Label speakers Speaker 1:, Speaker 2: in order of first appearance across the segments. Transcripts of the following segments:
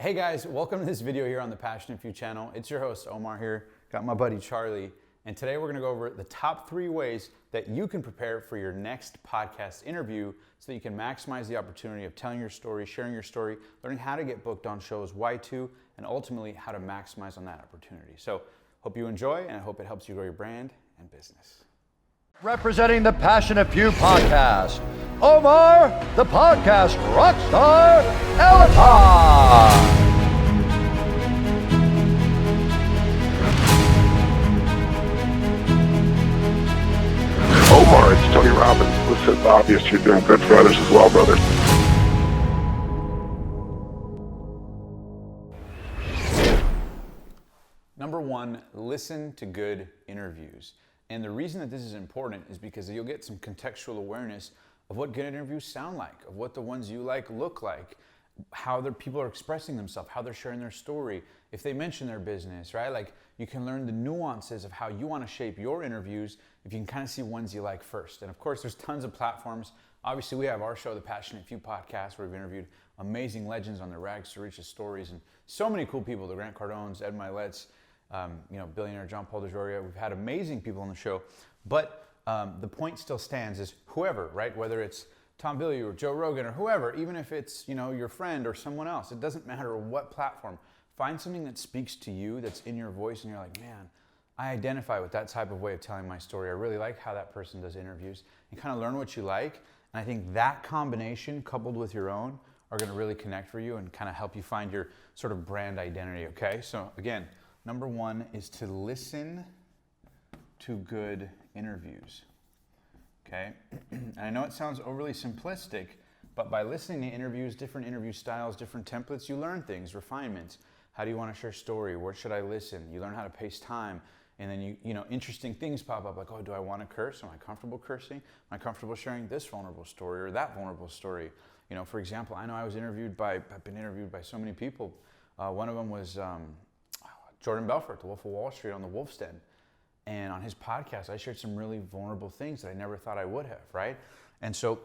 Speaker 1: Hey guys, welcome to this video here on the Passionate Few channel. It's your host Omar here, got my buddy Charlie, and today we're gonna go over the top 3 ways that you can prepare for your next podcast interview so that you can maximize the opportunity of telling your story, sharing your story, learning how to get booked on shows, why to, and ultimately how to maximize on that opportunity. So hope you enjoy, and I hope it helps you grow your brand and business.
Speaker 2: Representing the Passionate Few podcast, Omar, the podcast Rockstar, Elattar.
Speaker 3: Omar, it's Tony Robbins. Listen, obvious you're doing good for others as well, brother.
Speaker 1: Number 1, listen to good interviews. And the reason that this is important is because you'll get some contextual awareness of what good interviews sound like, of what the ones you like look like, how the people are expressing themselves, how they're sharing their story, if they mention their business, right? Like you can learn the nuances of how you want to shape your interviews if you can kind of see ones you like first. And of course, there's tons of platforms. Obviously, we have our show, the Passionate Few podcast, where we've interviewed amazing legends on their rags to riches stories and so many cool people, the Grant Cardones, Ed Milet's, Billionaire John Paul DeJoria. We've had amazing people on the show, but the point still stands is whoever, right? Whether it's Tom Bilyeu or Joe Rogan or whoever, even if it's your friend or someone else, it doesn't matter what platform. Find something that speaks to you, that's in your voice, and you're like, man, I identify with that type of way of telling my story. I really like how that person does interviews, and kind of learn what you like. And I think that combination, coupled with your own, are going to really connect for you and kind of help you find your sort of brand identity. Okay, so again. Number 1 is to listen to good interviews, okay? And I know it sounds overly simplistic, but by listening to interviews, different interview styles, different templates, you learn things, refinements. How do you want to share story? Where should I listen? You learn how to pace time. And then interesting things pop up like, oh, do I want to curse? Am I comfortable cursing? Am I comfortable sharing this vulnerable story or that vulnerable story? For example, I know I've been interviewed by so many people. One of them was Jordan Belfort, the Wolf of Wall Street on the Wolf's Den. And on his podcast, I shared some really vulnerable things that I never thought I would have, right? And so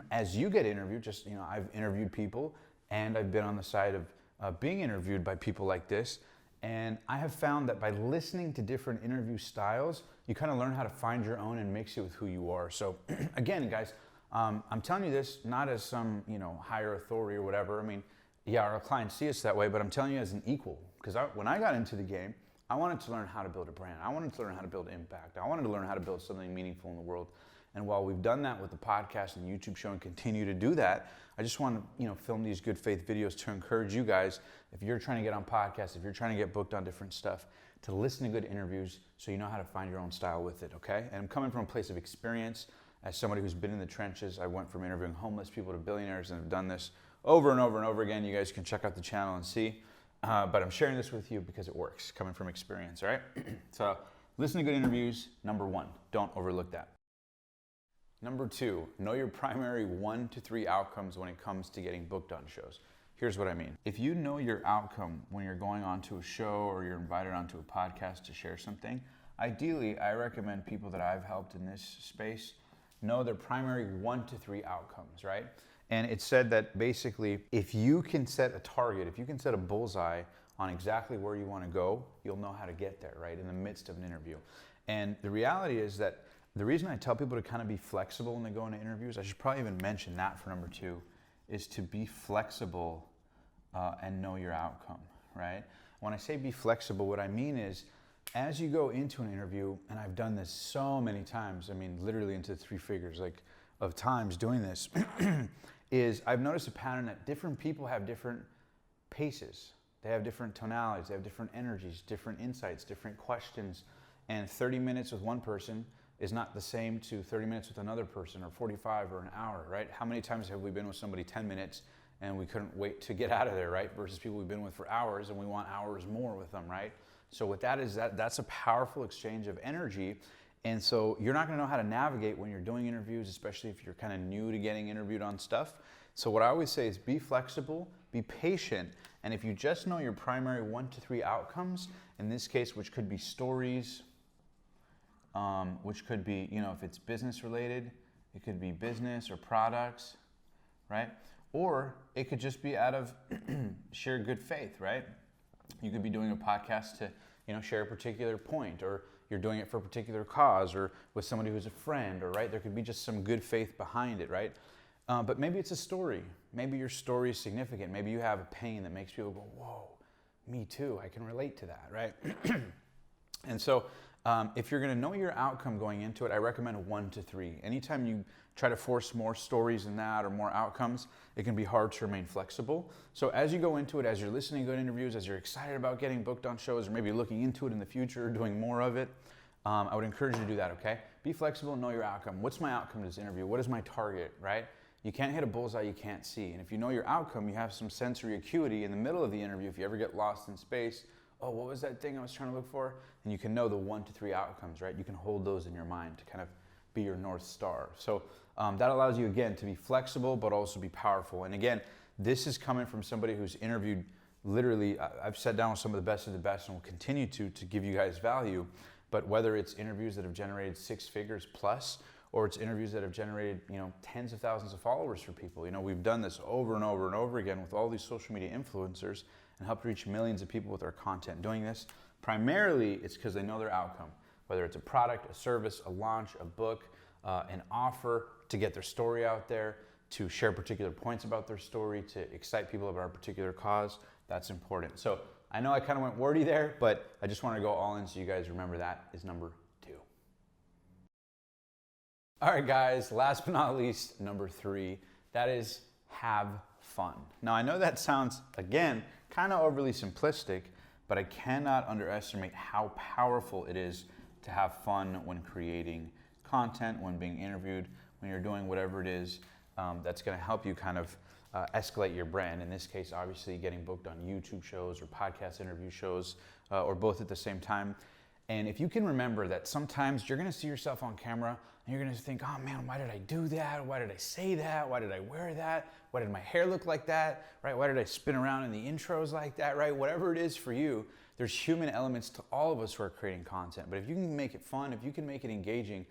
Speaker 1: as you get interviewed, I've interviewed people and I've been on the side of being interviewed by people like this. And I have found that by listening to different interview styles, you kind of learn how to find your own and mix it with who you are. So again, guys, I'm telling you this not as some, higher authority or whatever. I mean, yeah, our clients see us that way, but I'm telling you as an equal. Because when I got into the game, I wanted to learn how to build a brand. I wanted to learn how to build impact. I wanted to learn how to build something meaningful in the world. And while we've done that with the podcast and YouTube show and continue to do that, I just want to film these good faith videos to encourage you guys, if you're trying to get on podcasts, if you're trying to get booked on different stuff, to listen to good interviews so you know how to find your own style with it, okay? And I'm coming from a place of experience. As somebody who's been in the trenches, I went from interviewing homeless people to billionaires and have done this over and over and over again. You guys can check out the channel and see. But I'm sharing this with you because it works, coming from experience, all right? So listen to good interviews, number 1. Don't overlook that. Number 2, know your primary 1 to 3 outcomes when it comes to getting booked on shows. Here's what I mean. If you know your outcome when you're going onto a show or you're invited onto a podcast to share something, ideally, I recommend people that I've helped in this space know their primary 1 to 3 outcomes, right? And it's said that basically, if you can set a target, if you can set a bullseye on exactly where you want to go, you'll know how to get there, right, in the midst of an interview. And the reality is that the reason I tell people to kind of be flexible when they go into interviews, I should probably even mention that for number 2, is to be flexible and know your outcome, right? When I say be flexible, what I mean is, as you go into an interview, and I've done this so many times, I mean, literally into 3 figures, of times doing this, is I've noticed a pattern that different people have different paces. They have different tonalities, they have different energies, different insights, different questions. And 30 minutes with one person is not the same to 30 minutes with another person, or 45 or an hour, right? How many times have we been with somebody 10 minutes and we couldn't wait to get out of there, right? Versus people we've been with for hours and we want hours more with them, right? So what that is, that's a powerful exchange of energy. And so you're not going to know how to navigate when you're doing interviews, especially if you're kind of new to getting interviewed on stuff. So what I always say is be flexible, be patient, and if you just know your primary 1 to 3 outcomes, in this case, which could be stories, which could be, if it's business related, it could be business or products, right? or it could just be out of sheer good faith, right? You could be doing a podcast to, share a particular point, or you're doing it for a particular cause, or with somebody who's a friend, or right, there could be just some good faith behind it, right? But maybe it's a story. Maybe your story is significant. Maybe you have a pain that makes people go, whoa, me too, I can relate to that, right? And so if you're gonna know your outcome going into it, I recommend 1 to 3. Anytime you try to force more stories than that or more outcomes, it can be hard to remain flexible. So as you go into it, as you're listening to good interviews, as you're excited about getting booked on shows, or maybe looking into it in the future, doing more of it, I would encourage you to do that, okay? Be flexible and know your outcome. What's my outcome to this interview? What is my target, right? You can't hit a bullseye you can't see. And if you know your outcome, you have some sensory acuity in the middle of the interview. If you ever get lost in space, oh, what was that thing I was trying to look for? And you can know the 1 to 3 outcomes, right? You can hold those in your mind to kind of be your North Star. So that allows you, again, to be flexible, but also be powerful. And again, this is coming from somebody who's interviewed literally, I've sat down with some of the best and will continue to give you guys value. But whether it's interviews that have generated 6 figures plus, or it's interviews that have generated, tens of thousands of followers for people. We've done this over and over and over again with all these social media influencers and helped reach millions of people with our content. Doing this, primarily, it's because they know their outcome, whether it's a product, a service, a launch, a book, an offer, to get their story out there, to share particular points about their story, to excite people about a particular cause. That's important. So I know I kind of went wordy there, but I just want to go all in so you guys remember that is number 2. All right, guys, last but not least, number 3, that is have fun. Now, I know that sounds, again, kind of overly simplistic, but I cannot underestimate how powerful it is to have fun when creating content, when being interviewed, when you're doing whatever it is that's going to help you kind of escalate your brand. In this case, obviously, getting booked on YouTube shows or podcast interview shows, or both at the same time. And if you can remember that sometimes you're gonna see yourself on camera and you're gonna think, oh man, why did I do that? Why did I say that? Why did I wear that? Why did my hair look like that, right? Why did I spin around in the intros like that, right? Whatever it is for you, there's human elements to all of us who are creating content. But if you can make it fun, if you can make it engaging,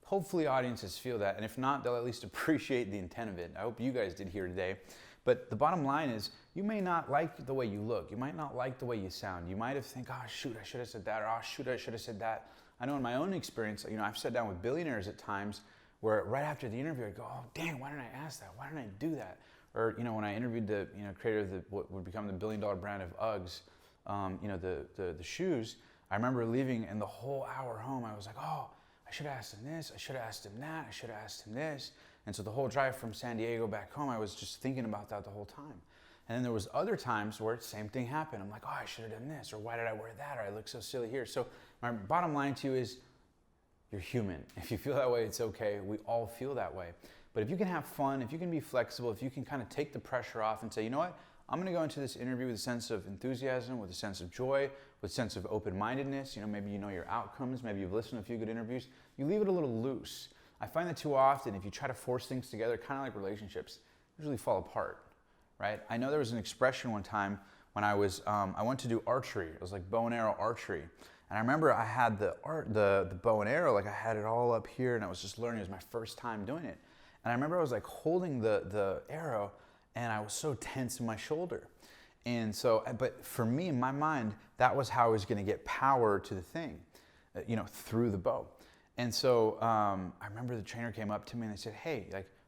Speaker 1: hopefully audiences feel that. And if not, they'll at least appreciate the intent of it. I hope you guys did here today. But the bottom line is, you may not like the way you look. You might not like the way you sound. You might have think, oh shoot, I should have said that, or oh shoot, I should have said that. I know in my own experience, I've sat down with billionaires at times where right after the interview, I'd go, oh dang, why didn't I ask that? Why didn't I do that? Or when I interviewed the creator of what would become the $1 billion brand of UGGs, the shoes, I remember leaving and the whole hour home, I was like, oh, I should have asked him this, I should have asked him that, I should have asked him this. And so the whole drive from San Diego back home, I was just thinking about that the whole time. And then there was other times where the same thing happened. I'm like, oh, I should have done this, or why did I wear that, or I look so silly here. So my bottom line to you is, you're human. If you feel that way, it's okay. We all feel that way. But if you can have fun, if you can be flexible, if you can kind of take the pressure off and say, you know what, I'm gonna go into this interview with a sense of enthusiasm, with a sense of joy, with a sense of open-mindedness. Maybe you know your outcomes, maybe you've listened to a few good interviews. You leave it a little loose. I find that too often, if you try to force things together, kind of like relationships, usually fall apart, right? I know there was an expression one time when I went to do archery. It was like bow and arrow archery. And I remember I had the bow and arrow, like I had it all up here and I was just learning. It was my first time doing it. And I remember I was like holding the arrow and I was so tense in my shoulder. And so, but for me, in my mind, that was how I was gonna get power to the thing, through the bow. And so I remember the trainer came up to me and they said, hey,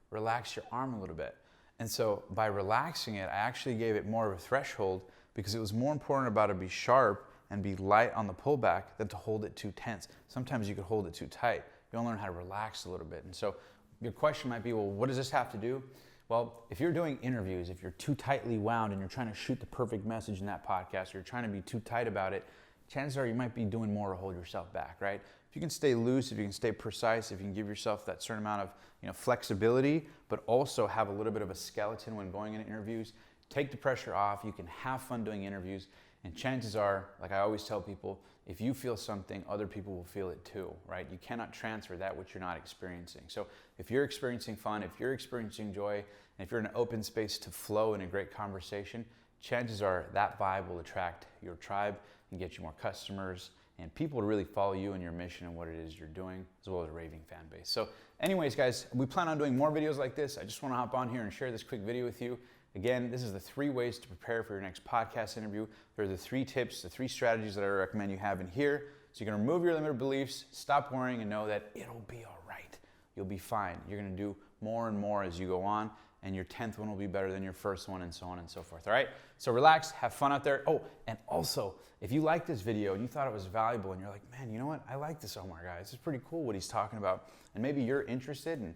Speaker 1: relax your arm a little bit. And so by relaxing it, I actually gave it more of a threshold because it was more important about it be sharp and be light on the pullback than to hold it too tense. Sometimes you could hold it too tight. You don't learn how to relax a little bit. And so your question might be, well, what does this have to do? Well, if you're doing interviews, if you're too tightly wound and you're trying to shoot the perfect message in that podcast, or you're trying to be too tight about it, chances are you might be doing more to hold yourself back, right? If you can stay loose, if you can stay precise, if you can give yourself that certain amount of flexibility, but also have a little bit of a skeleton when going into interviews, take the pressure off, you can have fun doing interviews, and chances are, like I always tell people, if you feel something, other people will feel it too, right? You cannot transfer that which you're not experiencing. So if you're experiencing fun, if you're experiencing joy, and if you're in an open space to flow in a great conversation, chances are that vibe will attract your tribe and get you more customers and people to really follow you and your mission and what it is you're doing, as well as a raving fan base. So anyways, guys, we plan on doing more videos like this. I just want to hop on here and share this quick video with you. Again, this is the 3 ways to prepare for your next podcast interview. There are the 3 tips, the 3 strategies that I recommend you have in here. So you can remove your limited beliefs, stop worrying, and know that it'll be all right. You'll be fine. You're going to do more and more as you go on, and your 10th one will be better than your first one, and so on and so forth. All right? So relax, have fun out there. Oh, and also, if you like this video and you thought it was valuable and you're like, man, you know what? I like this Omar guy. This is pretty cool what he's talking about. And maybe you're interested in,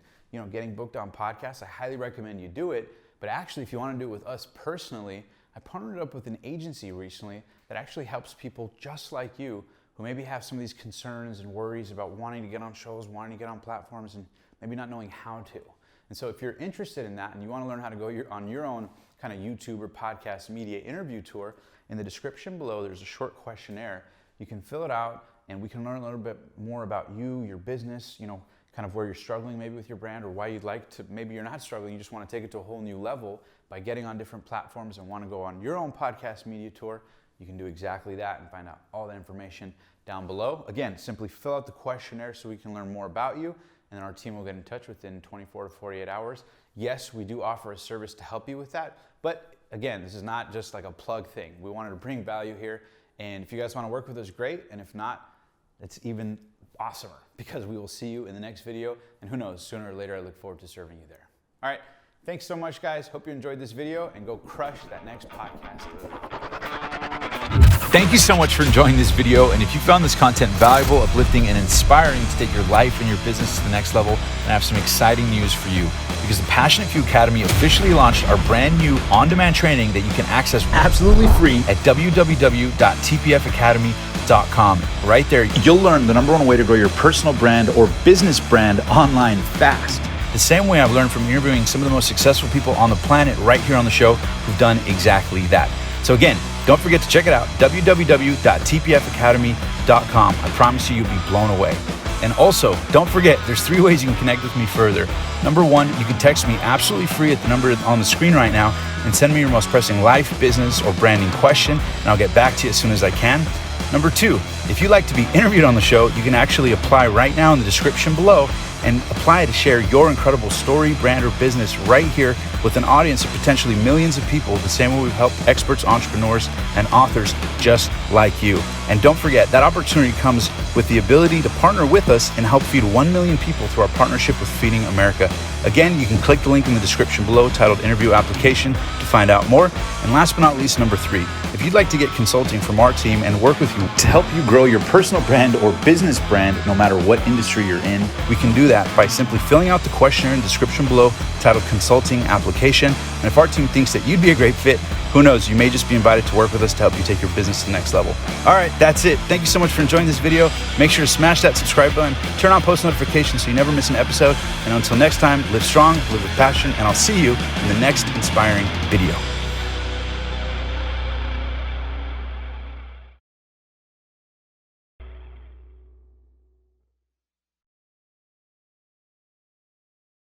Speaker 1: getting booked on podcasts. I highly recommend you do it. But actually, if you want to do it with us personally, I partnered up with an agency recently that actually helps people just like you who maybe have some of these concerns and worries about wanting to get on shows, wanting to get on platforms, and maybe not knowing how to. And so if you're interested in that and you want to learn how to go on your own kind of YouTube or podcast media interview tour, in the description below, there's a short questionnaire. You can fill it out and we can learn a little bit more about you, your business, kind of where you're struggling maybe with your brand, or why you'd like to, maybe you're not struggling, you just want to take it to a whole new level by getting on different platforms and want to go on your own podcast media tour. You can do exactly that and find out all the information down below. Again, simply fill out the questionnaire so we can learn more about you, and then our team will get in touch within 24 to 48 hours. Yes, we do offer a service to help you with that, but again, this is not just like a plug thing. We wanted to bring value here, and if you guys want to work with us, great, and if not, it's even awesomer, because we will see you in the next video, and who knows, sooner or later, I look forward to serving you there. All right, thanks so much, guys. Hope you enjoyed this video, and go crush that next podcast.
Speaker 4: Thank you so much for enjoying this video, and if you found this content valuable, uplifting, and inspiring to take your life and your business to the next level, then I have some exciting news for you. Because the Passionate Few Academy officially launched our brand new on-demand training that you can access absolutely free at www.tpfacademy.com. Right there, you'll learn the #1 way to grow your personal brand or business brand online fast. The same way I've learned from interviewing some of the most successful people on the planet right here on the show who've done exactly that. So again, don't forget to check it out, www.tpfacademy.com. I promise you'll be blown away. And also, don't forget, there's 3 ways you can connect with me further. #1, you can text me absolutely free at the number on the screen right now and send me your most pressing life, business, or branding question, and I'll get back to you as soon as I can. #2, if you'd like to be interviewed on the show, you can actually apply right now in the description below and apply to share your incredible story, brand, or business right here with an audience of potentially millions of people, the same way we've helped experts, entrepreneurs, and authors just like you. And don't forget, that opportunity comes with the ability to partner with us and help feed 1 million people through our partnership with Feeding America. Again, you can click the link in the description below titled Interview Application to find out more. And last but not least, #3, if you'd like to get consulting from our team and work with you to help you grow your personal brand or business brand, no matter what industry you're in, we can do that by simply filling out the questionnaire in the description below titled Consulting Application. And if our team thinks that you'd be a great fit, who knows, you may just be invited to work with us to help you take your business to the next level. All right, that's it. Thank you so much for enjoying this video. Make sure to smash that subscribe button, turn on post notifications so you never miss an episode. And until next time, live strong, live with passion, and I'll see you in the next inspiring video.